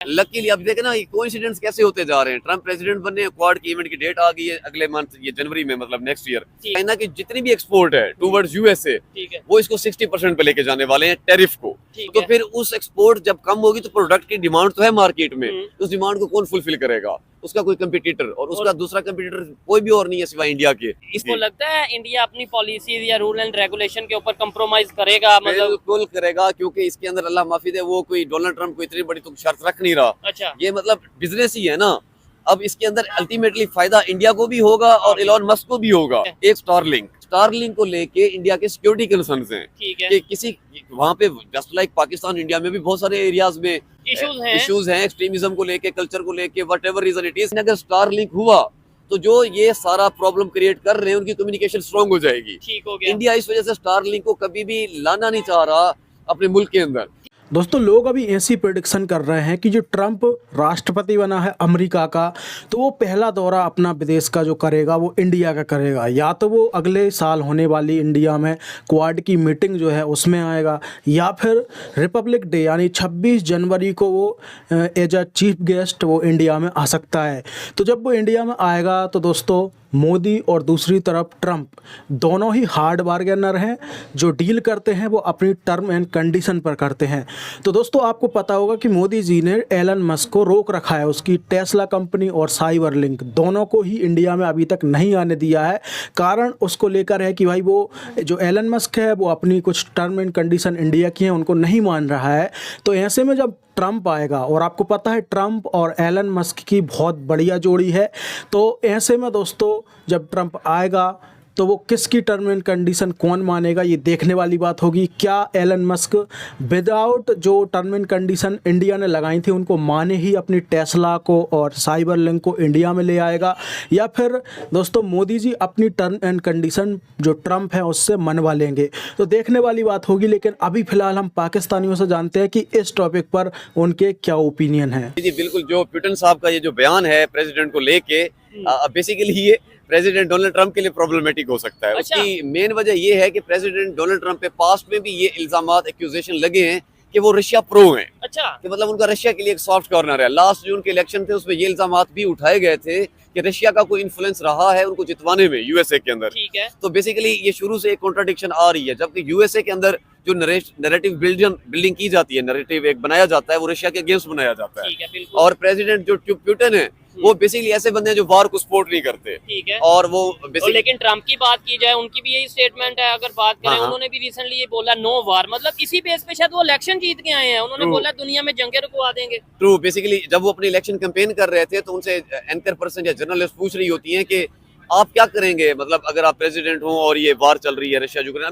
Luckily अब देखे ना ये कोइंसिडेंस कैसे होते जा रहे हैं। ट्रम्प प्रेसिडेंट बनने, क्वाड की इवेंट की डेट आ गई है अगले मंथ, ये जनवरी में, मतलब नेक्स्ट ईयर। चाइना की जितनी भी एक्सपोर्ट है टूवर्ड्स यूएसए, वो इसको 60% पे लेके जाने वाले हैं टैरिफ को। तो फिर उस एक्सपोर्ट जब कम होगी तो प्रोडक्ट की डिमांड तो है मार्केट में, उस डिमांड को कौन फुलफिल करेगा? उसका कोई कंपटीटर, और उसका दूसरा कंपटीटर कोई भी और नहीं है सिवाय इंडिया के। इसको लगता है इंडिया अपनी पॉलिसीज या रूल एंड रेगुलेशन के ऊपर कंप्रोमाइज करेगा? मतलब बिल्कुल करेगा, क्योंकि इसके अंदर अल्लाह माफी दे वो कोई डोनाल्ड ट्रम्प को इतनी बड़ी तो शर्त रख नहीं रहा। अच्छा, ये मतलब बिजनेस ही है ना। अब इसके अंदर अल्टीमेटली फायदा इंडिया को भी होगा और इलॉन मस्क को भी होगा। एक स्टारलिंक को लेके इंडिया के सिक्योरिटी कंसर्न्स हैं कि किसी वहाँ पे जस्ट लाइक पाकिस्तान, इंडिया में भी बहुत सारे एरियाज में इश्यूज हैं एक्सट्रीमिज्म को लेके, कल्चर को लेके, व्हाटएवर रीजन इट इज। अगर स्टारलिंक हुआ तो जो ये सारा प्रॉब्लम क्रिएट कर रहे हैं उनकी कम्युनिकेशन स्ट्रांग हो जाएगी। ठीक हो गया। इंडिया इस वजह से स्टारलिंक को कभी भी लाना नहीं चाह रहा अपने मुल्क के अंदर। दोस्तों, लोग अभी ऐसी प्रेडिक्शन कर रहे हैं कि जो ट्रम्प राष्ट्रपति बना है अमेरिका का, तो वो पहला दौरा अपना विदेश का जो करेगा वो इंडिया का करेगा। या तो वो अगले साल होने वाली इंडिया में क्वाड की मीटिंग जो है उसमें आएगा, या फिर रिपब्लिक डे यानी 26 जनवरी को वो एज अ चीफ गेस्ट वो इंडिया में आ सकता है। तो जब वो इंडिया में आएगा तो दोस्तों मोदी और दूसरी तरफ ट्रम्प दोनों ही हार्ड बार्गेनर हैं। जो डील करते हैं वो अपनी टर्म एंड कंडीशन पर करते हैं। तो दोस्तों, आपको पता होगा कि मोदी जी ने एलन मस्क को रोक रखा है, उसकी टेस्ला कंपनी और साइबरलिंक दोनों को ही इंडिया में अभी तक नहीं आने दिया है। कारण उसको लेकर है कि भाई वो जो एलन मस्क है वो अपनी कुछ टर्म एंड कंडीशन इंडिया की हैं उनको नहीं मान रहा है। तो ऐसे में जब ट्रम्प आएगा, और आपको पता है ट्रम्प और एलन मस्क की बहुत बढ़िया जोड़ी है, तो ऐसे में दोस्तों जब ट्रम्प आएगा तो वो किसकी टर्म एंड कंडीशन कौन मानेगा, ये देखने वाली बात होगी। क्या एलन मस्क विदाउट जो टर्म एंड कंडीशन इंडिया ने लगाई थी उनको माने ही अपनी टेस्ला को और साइबरलिंक को इंडिया में ले आएगा, या फिर दोस्तों मोदी जी अपनी टर्म एंड कंडीशन जो ट्रम्प है उससे मनवा लेंगे? तो देखने वाली बात होगी। लेकिन अभी फिलहाल हम पाकिस्तानियों से जानते हैं कि इस टॉपिक पर उनके क्या ओपिनियन है। जी बिल्कुल, जो पुतिन साहब का ये जो बयान है प्रेसिडेंट को लेके, बेसिकली ये प्रेसिडेंट डोनाल्ड ट्रंप के लिए प्रॉब्लमेटिक हो सकता है। अच्छा। उसकी मेन वजह ये है कि प्रेसिडेंट डोनाल्ड ट्रंप पे पास्ट में भी ये इल्जामात, एक्यूजेशन लगे हैं कि वो रशिया प्रो हैं। अच्छा, कि मतलब उनका रशिया के लिए एक सॉफ्ट कॉर्नर है। लास्ट जून के इलेक्शन थे उसमें ये इल्जामात भी उठाए गए थे कि रशिया का कोई इन्फ्लुएंस रहा है उनको जितवाने में यूएसए के अंदर। ठीक है। तो बेसिकली ये शुरू से एक कॉन्ट्राडिक्शन आ रही है, जबकि यूएसए के अंदर जो नैरेटिव बिल्डिंग की जाती है, नैरेटिव एक बनाया जाता है, वो रशिया के अगेंस्ट बनाया जाता ठीक है, है। बिल्कुल। और प्रेसिडेंट जो पुतिन है वो बेसिकली ऐसे बंदे हैं जो वार को सपोर्ट नहीं करते। ठीक है। और वो और लेकिन ट्रम्प की बात की जाए, उनकी भी यही स्टेटमेंट है। अगर बात करें, हाँ। उन्होंने भी रिसेंटली ये बोला नो वार, मतलब इसी बेस पे शायद वो इलेक्शन जीत के आए हैं। उन्होंने बोला दुनिया में जंगे रुकवा देंगे। ट्रू, बेसिकली जब वो अपनी इलेक्शन कैंपेन कर रहे थे तो उनसे एंकर पर्सन या जर्नलिस्ट पूछ रही होती हैं कि आप क्या करेंगे, मतलब अगर आप प्रेसिडेंट हो और ये वार चल रही है रशिया यूक्रेन।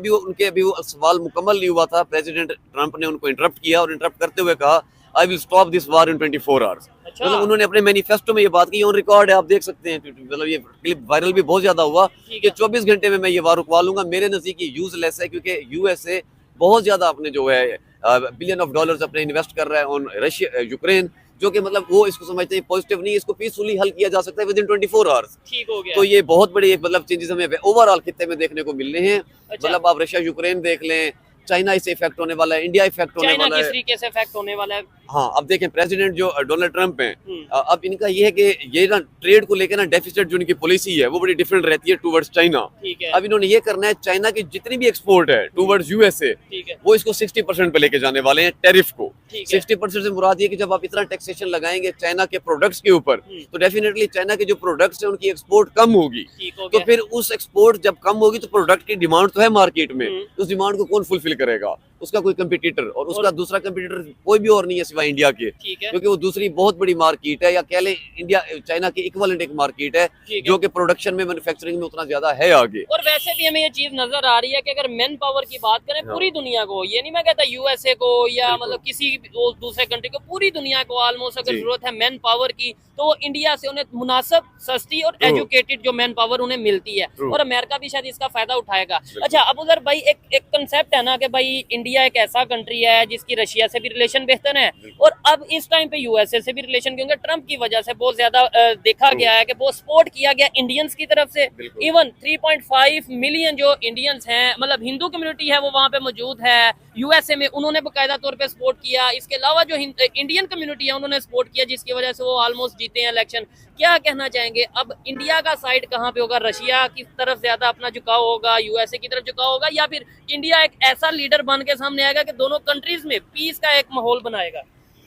अभी वो सवाल मुकम्मल नहीं हुआ था, प्रेसिडेंट ट्रंप ने उनको इंटरप्ट किया और इंटरप्ट करते हुए कहा I will stop this war in 24 hours. अच्छा। मतलब उन्होंने अपने मैनिफेस्टो में ये बात की, ऑन रिकॉर्ड है, आप देख सकते हैं। मतलब ये क्लिप वायरल भी बहुत ज्यादा हुआ कि 24 घंटे में मैं ये वार रुकवा लूंगा। मेरे नजदीक ये यूजलेस है, क्योंकि यूएसए बहुत ज्यादा अपने जो है बिलियन ऑफ डॉलर्स अपने इन्वेस्ट कर रहा है ऑन रशिया यूक्रेन, जो कि मतलब वो इसको समझते हैं पॉजिटिव नहीं, इसको पीसफुली हल किया जा सकता है विद इन 24 आवर्स। ठीक हो गया। तो ये बहुत बड़ी मतलब चेंजेस हमें ओवरऑल खित्ते में देखने को मिल रहे हैं। अच्छा। मतलब आप रशिया यूक्रेन देख लें, चाइना इससे इफेक्ट होने वाला है, इंडिया इफेक्ट होने चाइना वाला किस है। तरीके से इफेक्ट होने वाला है? हाँ, अब देखें प्रेसिडेंट जो डोनाल्ड ट्रंप हैं, अब इनका ये है कि ये ना ट्रेड को लेकर ना डेफिसिट जो इनकी पॉलिसी है वो बड़ी डिफरेंट रहती है टूवर्ड्स चाइना। ठीक है। अब इन्होंने ये करना है, चाइना की जितनी भी एक्सपोर्ट है टूवर्ड्स यूएसए, ठीक है। वो इसको 60% पे लेके जाने वाले हैं टैरिफ को। ठीक है। 60% से मुराद ये कि जब आप इतना टैक्सेशन लगाएंगे चाइना के प्रोडक्ट्स के ऊपर, तो डेफिनेटली चाइना के जो प्रोडक्ट्स है उनकी एक्सपोर्ट कम होगी। ठीक हो तो गया। फिर उस एक्सपोर्ट जब कम होगी तो प्रोडक्ट की डिमांड तो है मार्केट में, उस डिमांड को कौन फुलफिल करेगा? उसका कोई कंपटीटर, और उसका दूसरा कंपटीटर कोई भी और नहीं है सिवाय इंडिया के। ठीक है। क्योंकि वो दूसरी बहुत बड़ी मार्केट है, या कह लें इंडिया चाइना की इक्विवेलेंट एक मार्केट है, जो कि प्रोडक्शन में, मैन्युफैक्चरिंग में उतना ज्यादा है आगे। और वैसे भी हमें ये चीज नजर आ रही है कि अगर मैन पावर की बात करें पूरी दुनिया को, ये नहीं मैं कहता यूएसए को या मतलब किसी दूसरे कंट्री को, पूरी दुनिया को ऑलमोस्ट अगर जरूरत है मैन पावर की, तो इंडिया से उन्हें मुनासिब, सस्ती और एजुकेटेड जो मैन पावर उन्हें मिलती है, और अमेरिका भी शायद इसका फायदा उठाएगा। अच्छा, अब उधर भाई एक कंसेप्ट है ना कि भाई इंडिया एक ऐसा कंट्री है जिसकी रशिया से भी रिलेशन बेहतर है, और अब इस टाइम पे यूएसए से भी रिलेशन, क्योंकि ट्रम्प की वजह से बहुत ज्यादा देखा गया है कि वो सपोर्ट किया गया इंडियंस की तरफ से। इवन 3.5 मिलियन जो इंडियंस हैं, मतलब हिंदू कम्युनिटी है, वो वहाँ पे मौजूद है यूएसए में, उन्होंने बाकायदा तौर पे सपोर्ट किया। इसके अलावा जो इंडियन कम्युनिटी है उन्होंने सपोर्ट किया, जिसकी वजह से वो ऑलमोस्ट जीते हैं इलेक्शन। क्या कहना चाहेंगे अब इंडिया का साइड कहाँ पे होगा? रशिया की तरफ ज्यादा अपना झुकाव होगा, यूएसए की तरफ झुकाव होगा, या फिर इंडिया एक ऐसा लीडर बन के सामने आएगा कि दोनों कंट्रीज में पीस का एक माहौल बनाएगा?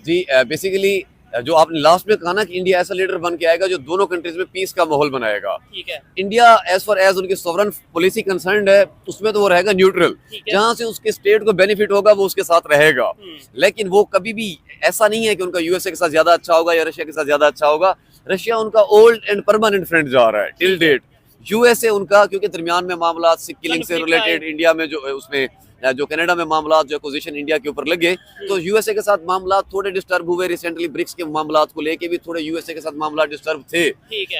जी, बेसिकली जो आपने लास्ट में कहा ना कि इंडिया ऐसा लीडर बन के आएगा जो दोनों कंट्रीज में पीस का माहौल बनाएगा। ठीक है। इंडिया एज फार एज उनकी सॉवरन पॉलिसी कंसर्न्ड है, उसमें तो वो रहेगा न्यूट्रल, जहां से उसके स्टेट को बेनिफिट होगा वो उसके साथ रहेगा। लेकिन वो कभी भी ऐसा नहीं है कि उनका यूएसए के साथ ज्यादा अच्छा होगा या रशिया के साथ ज्यादा अच्छा होगा। रशिया उनका ओल्ड एंड परमानेंट फ्रेंड जा रहा है टिल डेट। यूएसए उनका, क्योंकि दरमियान में मामला सिख किलिंग से रिलेटेड, इंडिया में जो उसमें जो कनाडा में मामला जो एक्विजिशन इंडिया के ऊपर लगे, तो यूएसए के साथ मामला थोड़े डिस्टर्ब हुए। रिसेंटली ब्रिक्स के मामला को लेके भी थोड़े यूएसए के साथ मामला डिस्टर्ब थे।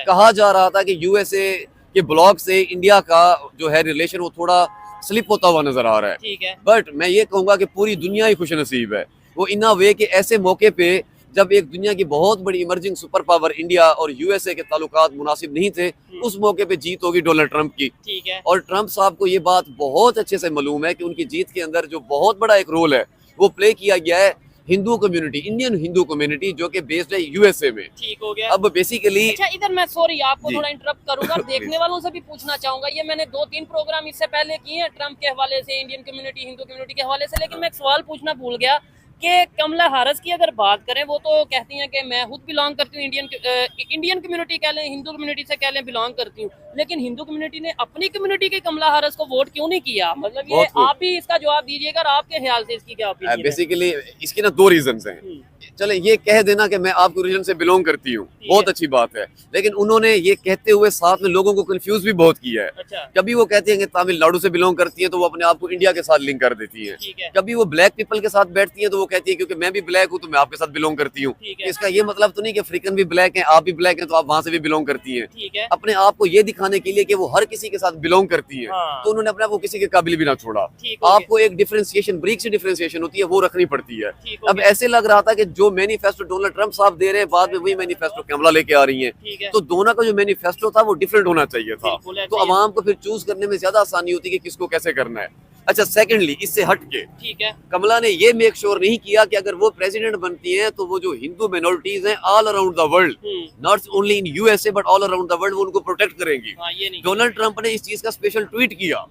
कहा जा रहा था कि यूएसए के ब्लॉक से इंडिया का जो है रिलेशन वो थोड़ा स्लिप होता हुआ नजर आ रहा है। बट मैं ये कहूंगा कि पूरी दुनिया ही खुशनसीब है वो इन अ वे कि ऐसे मौके पे जब एक दुनिया की बहुत बड़ी इमर्जिंग सुपर पावर इंडिया और यूएसए के ताल्लुकात मुनासिब नहीं थे, उस मौके पे जीत होगी डोनाल्ड ट्रंप की। ठीक है। और ट्रंप साहब को ये बात बहुत अच्छे से मालूम है कि उनकी जीत के अंदर जो बहुत बड़ा एक रोल है वो प्ले किया गया है Hindu community, Indian Hindu community जो कि बेस्ड है यूएसए में। ठीक हो गया। अब बेसिकली अच्छा, इधर मैं सॉरी आपको थोड़ा इंटरप्ट करूंगा, देखने वालों से भी पूछना चाहूंगा। ये मैंने 2-3 प्रोग्राम इससे पहले किए हैं ट्रंप के हवाले से, इंडियन कम्युनिटी, हिंदू कम्युनिटी के हवाले से, लेकिन मैं एक सवाल पूछना भूल गया कि कमला हैरिस की अगर बात करें, वो तो कहती हैं कि मैं खुद बिलोंग करती हूँ इंडियन कम्युनिटी कह लें, हिंदू कम्युनिटी से कह लें बिलोंग करती हूँ, लेकिन हिंदू कम्युनिटी ने अपनी कम्युनिटी की कमला हैरिस को वोट क्यों नहीं किया? मतलब ये आप ही इसका जवाब दीजिएगा, आपके ख्याल से इसकी क्या ओपिनियन है? बेसिकली इसकी ना 2 रीजंस हैं। चले ये कह देना कि मैं आपके रीजन से बिलोंग करती हूँ, बहुत अच्छी बात है, लेकिन उन्होंने ये कहते हुए साथ में लोगों को कंफ्यूज भी बहुत किया है। अच्छा। कभी वो कहती है कि तमिलनाडु से बिलोंग करती है तो वो अपने आप को इंडिया के साथ लिंक कर देती है। कभी वो ब्लैक पीपल के साथ बैठती है तो वो कहती है क्योंकि मैं भी ब्लैक हूँ तो मैं आपके साथ बिलोंग करती हूँ। इसका ये मतलब तो नहीं कि अफ्रीकन भी ब्लैक है, आप भी ब्लैक हैं तो आप वहां से भी बिलोंग करती हैं। अपने आप को ये दिखाने के लिए कि वो हर किसी के साथ बिलोंग करती है, तो उन्होंने अपने आप को किसी के काबिल भी ना छोड़ा। आपको एक डिफरेंशिएशन, ब्रीक से डिफरेंशिएशन होती है, वो रखनी पड़ती है। अब ऐसे लग रहा था कि जो मैनिफेस्टो डोनाल्ड ट्रंप साहब दे रहे हैं, बाद में वही मैनिफेस्टो कमला लेके आ रही है, तो दोनों का जो मैनिफेस्टो था वो डिफरेंट होना चाहिए था, तो अवाम को फिर चूज करने में ज्यादा आसानी होती है कि किसको कैसे करना है। अच्छा, सेकेंडली इससे हट के ठीक है, कमला ने ये मेक श्योर नहीं किया कि अगर वो प्रेसिडेंट बनती हैं तो वो जो हिंदू मिनोरिटीज हैं all around the world, not only in USA but all around the world, वो उनको प्रोटेक्ट करेंगी। डोनाल्ड ट्रंप ने इस चीज का स्पेशल ट्वीट किया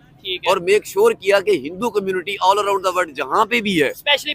और मेक श्योर किया कि Hindu community all around the world जहाँ पे भी है, स्पेशली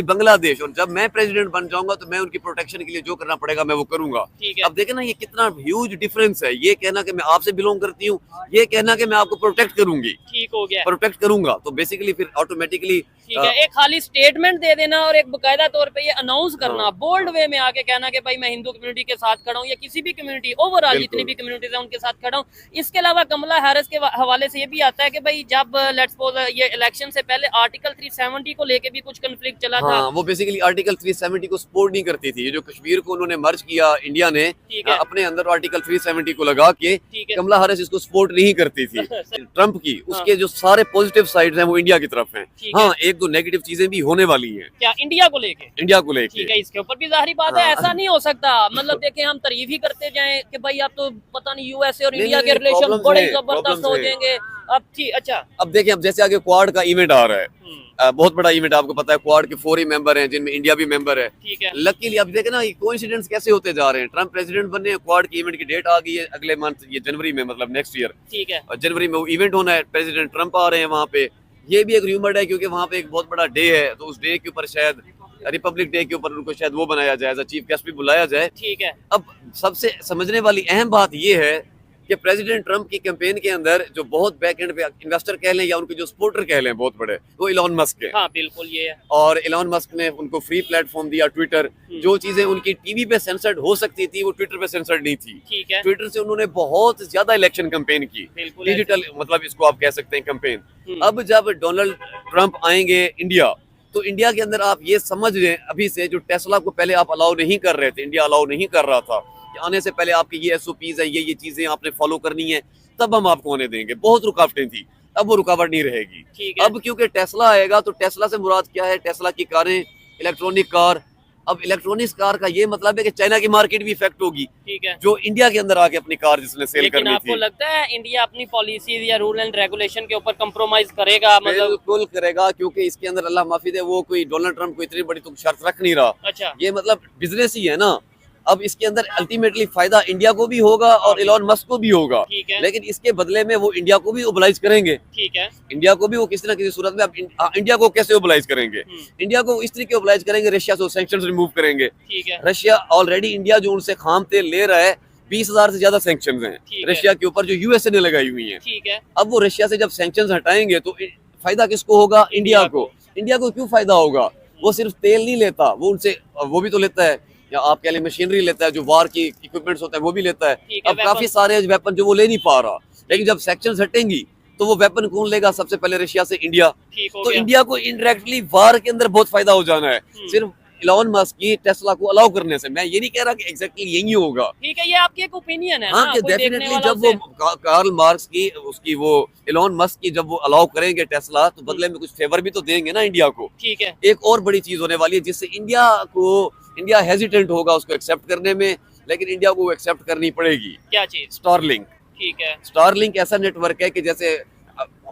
बांग्लादेश, और जब मैं प्रेसिडेंट बन जाऊंगा तो मैं उनकी प्रोटेक्शन के लिए जो करना पड़ेगा मैं वो करूंगा। अब देखे ना ये कितना ह्यूज डिफरेंस है, ये कहना कि मैं आपसे बिलोंग करती हूँ, ये कहना कि मैं आपको प्रोटेक्ट करूंगी, ठीक हो गया, प्रोटेक्ट करूंगा, तो बेसिकली फिर ऑटोमेटिकली ठीक है। एक खाली स्टेटमेंट दे देना और एक बकायदा तौर पे ये अनाउंस करना, बोल्ड वे में आके कहना कि भाई मैं हिंदू कम्युनिटी के साथ खड़ा हूँ या किसी भी कम्युनिटी, ओवरऑल जितनी भी कम्युनिटीज है उनके साथ खड़ा हूँ। इसके अलावा कमला हैरिस के हवाले से ये भी आता है कि भाई जब लेट्स सपोज ये इलेक्शन से पहले आर्टिकल 370 को लेके भी कुछ कन्फ्लिक्ट चला था, वो बेसिकली आर्टिकल 370 को सपोर्ट नहीं करती थी। ये जो कश्मीर को उन्होंने मर्ज किया इंडिया ने अपने अंदर आर्टिकल 370 को लगा के, कमला हैरिस इसको सपोर्ट नहीं करती थी ट्रंप की। उसके जो सारे पॉजिटिव साइड्स हैं वो इंडिया की तरफ हैं। हाँ, एक दो नेगेटिव चीजें भी होने वाली हैं। क्या इंडिया को लेके? इंडिया को लेके ठीक है, इसके ऊपर भी जाहिर बात है ऐसा नहीं हो सकता, मतलब देखें हम तारीफ ही करते जाएं कि भाई अब तो पता नहीं यूएसए और इंडिया के रिलेशन बड़े जबरदस्त हो जाएंगे। अब ठीक, अच्छा अब देखें, अब जैसे आगे क्वाड का इवेंट आ रहा है, बहुत बड़ा इवेंट, आपको पता है क्वाड के 4 ही मेंबर हैं जिनमें इंडिया भी मेंबर है। लकीली अब देखें ना ये कोइंसिडेंस कैसे होते जा रहे हैं। ट्रंप प्रेसिडेंट बनने, क्वाड की इवेंट की डेट आ गई है अगले मंथ, ये जनवरी में, मतलब नेक्स्ट ईयर, ठीक है, और जनवरी में वो इवेंट होना है, प्रेसिडेंट ट्रंप आ रहे हैं वहाँ पे। ये भी एक र्यूमर्ड है क्योंकि वहाँ पे एक बहुत बड़ा डे है, तो उस डे के ऊपर शायद रिपब्लिक डे के ऊपर उनको शायद वो बनाया जाए, एज अ चीफ गेस्ट भी बुलाया जाए। ठीक है। अब सबसे समझने वाली अहम बात ये है कि प्रेसिडेंट ट्रंप की कैंपेन के अंदर जो बहुत बैक एंड पे इन्वेस्टर कह लें या उनके जो सपोर्टर कह लें बहुत बड़े, वो इलॉन मस्क है। हाँ, बिल्कुल ये है। और इलॉन मस्क ने उनको फ्री प्लेटफॉर्म दिया ट्विटर, जो चीजें उनकी टीवी पे सेंसर्ड हो सकती थी वो ट्विटर पे सेंसर्ड नहीं थी। ठीक है। ट्विटर से उन्होंने बहुत ज्यादा इलेक्शन कैंपेन की, डिजिटल मतलब इसको आप कह सकते हैं कैंपेन। अब जब डोनाल्ड ट्रंप आएंगे इंडिया, तो इंडिया के अंदर आप ये समझ लें अभी से, जो टेस्ला को पहले आप अलाउ नहीं कर रहे थे, इंडिया अलाउ नहीं कर रहा था, आने से पहले आपकी ये SOPs है, ये चीजें आपने फॉलो करनी है, तब हम आपको आने देंगे। बहुत रुकावटें थी, अब वो रुकावट नहीं रहेगी। अब क्योंकि टेस्ला आएगा तो टेस्ला से मुराद क्या है, टेस्ला की कारें इलेक्ट्रॉनिक कार। अब इलेक्ट्रॉनिक कार का ये मतलब है कि चाइना की मार्केट भी इफेक्ट होगी, ठीक है, जो इंडिया के अंदर आके अपनी कार जिसने सेल लेकिन करनी आपको थी। लगता है इंडिया अपनी पॉलिसीज या रूल एंड रेगुलेशन के ऊपर कंप्रोमाइज करेगा? मतलब बिल्कुल करेगा, क्योंकि इसके अंदर अल्लाह माफी दे वो कोई डोनाल्ड ट्रम्प को इतनी बड़ी तो शर्त रख नहीं रहा। अच्छा, ये मतलब बिजनेस ही है ना। अब इसके अंदर अल्टीमेटली फायदा इंडिया को भी होगा और इलॉन मस्क को भी होगा, ठीक है, लेकिन इसके बदले में वो इंडिया को भी ओबलाइज करेंगे। ठीक है, इंडिया को भी वो किसी ना किसी सूरत में, अब इंडिया को कैसे ओबलाइज करेंगे? इंडिया को इस तरीके ओबलाइज करेंगे, रशिया से सैंक्शंस रिमूव करेंगे। ठीक है, रशिया ऑलरेडी इंडिया जो उनसे खाम तेल ले रहा है, 20,000 से ज्यादा सैंक्शंस हैं ठीक है। रशिया के ऊपर जो यूएसए ने लगाई हुई हैं। ठीक है, अब वो रशिया से जब सैंक्शंस हटाएंगे तो फायदा किसको होगा? इंडिया को। इंडिया को क्यों फायदा होगा? वो सिर्फ तेल नहीं लेता, वो उनसे वो भी तो लेता है, या आप कह लें मशीनरी लेता है, जो वार की इक्विपमेंट्स होता है वो भी लेता है। ठीक है, अब काफी सारे वेपन जो वो ले नहीं पा रहा, लेकिन जब सैंक्शंस हटेंगी तो वो वेपन कौन लेगा? सबसे पहले रशिया से इंडिया। ठीक हो तो गया। इंडिया को इनडायरेक्टली वार के अंदर बहुत फायदा हो जाना है, सिर्फ इलॉन मस्क की टेस्ला को अलाउ करने से। मैं ये नहीं कह रहा कि एग्जैक्टली यही होगा। ठीक है, ये आपकी एक ओपिनियन है हाँ, ना, कि कोई देखने डेफिनेटली वाला जब वो कार्ल मार्क्स की उसकी वो इलॉन मस्क की जब वो अलाउ करेंगे टेस्ला, तो बदले में कुछ फेवर भी तो देंगे ना इंडिया को। ठीक है, एक और बड़ी चीज होने वाली है जिससे इंडिया हेजिटेंट होगा उसको एक्सेप्ट करने में, लेकिन इंडिया को एक्सेप्ट करनी पड़ेगी। क्या चीज? स्टारलिंक। ठीक है, स्टारलिंक ऐसा नेटवर्क है कि जैसे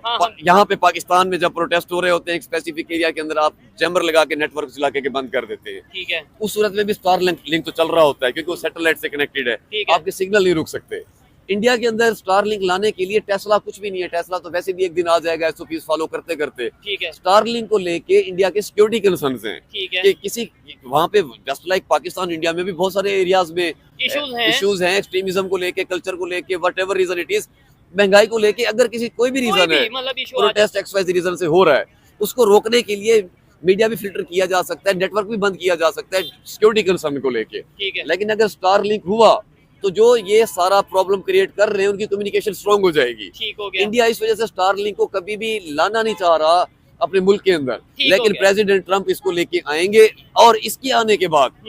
हाँ। यहाँ पे पाकिस्तान में जब प्रोटेस्ट हो रहे होते हैं एक स्पेसिफिक एरिया के अंदर, आप जैमर लगा के नेटवर्क चला के बंद कर देते हैं। ठीक है, उस सूरत में भी स्टारलिंक लिंक तो चल रहा होता है, क्योंकि वो सैटेलाइट से कनेक्टेड है, ठीक है। आपके सिग्नल नहीं रुक सकते। इंडिया के अंदर स्टारलिंक लाने के लिए टेस्ला कुछ भी नहीं है, टेस्ला तो वैसे भी एक दिन आ जाएगा एसओपीज फॉलो करते करते। ठीक है, स्टारलिंक को लेके इंडिया के सिक्योरिटी कंसर्न्स हैं ठीक है, कि किसी वहाँ पे जस्ट लाइक पाकिस्तान, इंडिया में भी बहुत सारे एरियाज में इश्यूज हैं एक्सट्रीमिज्म को लेके, कल्चर को लेके, व्हाटएवर रीजन इट इज, महंगाई को लेके, अगर किसी कोई भी रीजन है, मतलब इशू प्रोटेस्ट एक्सवाइज रीजन से हो रहा है, उसको रोकने के लिए मीडिया भी फिल्टर किया जा सकता है, नेटवर्क भी बंद किया जा सकता है सिक्योरिटी कंसर्न को लेके। ठीक है, लेकिन अगर स्टारलिंक हुआ तो जो ये सारा प्रॉब्लम क्रिएट कर रहे हैं उनकी कम्युनिकेशन स्ट्रांग हो जाएगी। ठीक हो गया। इंडिया इस वजह से स्टारलिंक को कभी भी लाना नहीं चाह रहा अपने मुल्क के अंदर, ठीक हो लेकिन गया। प्रेसिडेंट ट्रंप इसको लेके आएंगे और इसके आने के बाद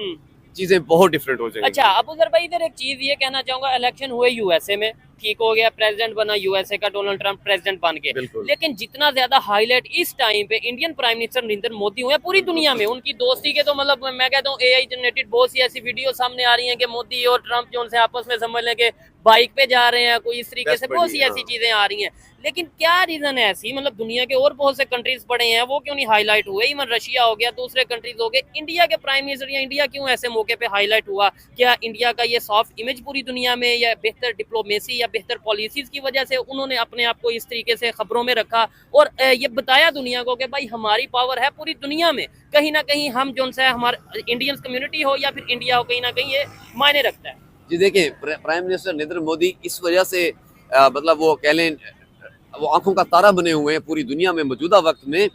चीजें बहुत डिफरेंट हो जाएंगी। अच्छा, अब उधर भाई इधर एक चीज ये कहना चाहूंगा, इलेक्शन हुए यूएसए में, ठीक हो गया, प्रेसिडेंट बना यूएसए का डोनाल्ड ट्रंप प्रेसिडेंट बन के, बिल्कुल। लेकिन जितना ज्यादा हाईलाइट इस टाइम पे Indian prime minister Narendra Modi हुए पूरी दुनिया में, उनकी दोस्ती के तो मतलब मैं कहता हूँ एआई जनरेटेड बहुत सी ऐसी वीडियो सामने आ रही हैं कि मोदी और ट्रंप जो उनसे आपस में समझ लें कि बाइक पे जा रहे हैं कोई, इस तरीके से बहुत सी ऐसी चीजें आ रही हैं। लेकिन क्या रीजन है ऐसी, मतलब दुनिया के और बहुत से कंट्रीज पड़े हैं, वो क्यों नहीं हाईलाइट हुए? इवन रशिया हो गया, दूसरे कंट्रीज हो गए, इंडिया के प्राइम मिनिस्टर या इंडिया क्यों ऐसे मौके पे हाईलाइट हुआ? क्या इंडिया का ये सॉफ्ट इमेज पूरी दुनिया में, या बेहतर डिप्लोमेसी या बेहतर पॉलिसीज की वजह से उन्होंने अपने आप को इस तरीके से खबरों में रखा और ये बताया दुनिया को कि भाई हमारी पावर है पूरी दुनिया में, कहीं ना कहीं हम जो है हमारे इंडियन कम्युनिटी हो या फिर इंडिया हो, कहीं ना कहीं ये मायने रखता है। जी देखिए, प्राइम मिनिस्टर नरेंद्र मोदी इस वजह से मतलब वो कह लें वो आंखों का तारा बने हुए हैं पूरी दुनिया में मौजूदा वक्त में।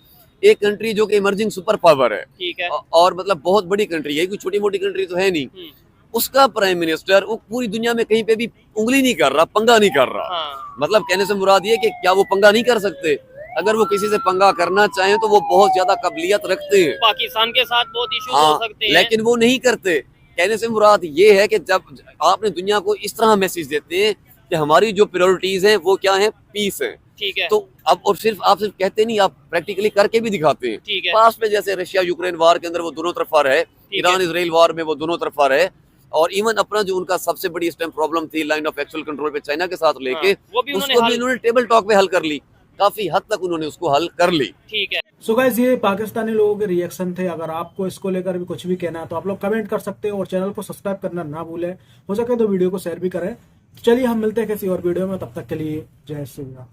एक कंट्री जो कि इमर्जिंग सुपर पावर है, ठीक है, और मतलब बहुत बड़ी कंट्री है, कोई छोटी मोटी कंट्री तो है नहीं, उसका प्राइम मिनिस्टर वो पूरी दुनिया में कहीं पे भी उंगली नहीं कर रहा, पंगा नहीं कर रहा। हाँ। मतलब कहने से मुराद ये कि क्या वो पंगा नहीं कर सकते? अगर वो किसी से पंगा करना चाहें तो वो बहुत ज्यादा काबिलियत रखते हैं, पाकिस्तान के साथ बहुत इश्यूज हाँ, हो सकते हैं, लेकिन वो नहीं करते। कहने से मुराद ये है कि जब आपने दुनिया को इस तरह मैसेज देते हैं कि हमारी जो प्रायोरिटीज हैं वो क्या है, पीस है, ठीक है, तो अब और आप सिर्फ कहते नहीं, आप प्रैक्टिकली करके भी दिखाते हैं। ठीक है, पास में जैसे रशिया यूक्रेन वार के अंदर वो दोनों तरफा रहे, ईरान इसराइल वार में वो दोनों तरफा रहे, और इवन अपना जो उनका सबसे बड़ी इस टाइम प्रॉब्लम थी लाइन ऑफ एक्चुअल कंट्रोल पे चाइना के साथ लेके, वो भी उसको भी उन्होंने टेबल टॉक पे हल कर ली, काफी हद तक उन्होंने उसको हल कर ली। ठीक है। सो गाइस, ये पाकिस्तानी लोगों के रिएक्शन थे। अगर आपको इसको लेकर भी कुछ भी कहना है तो आप लोग कमेंट कर सकते हो और चैनल को सब्सक्राइब करना ना भूलें, हो सके तो वीडियो को शेयर भी करें। चलिए हम मिलते हैं किसी और वीडियो में, तब तक के लिए जय श्री राम।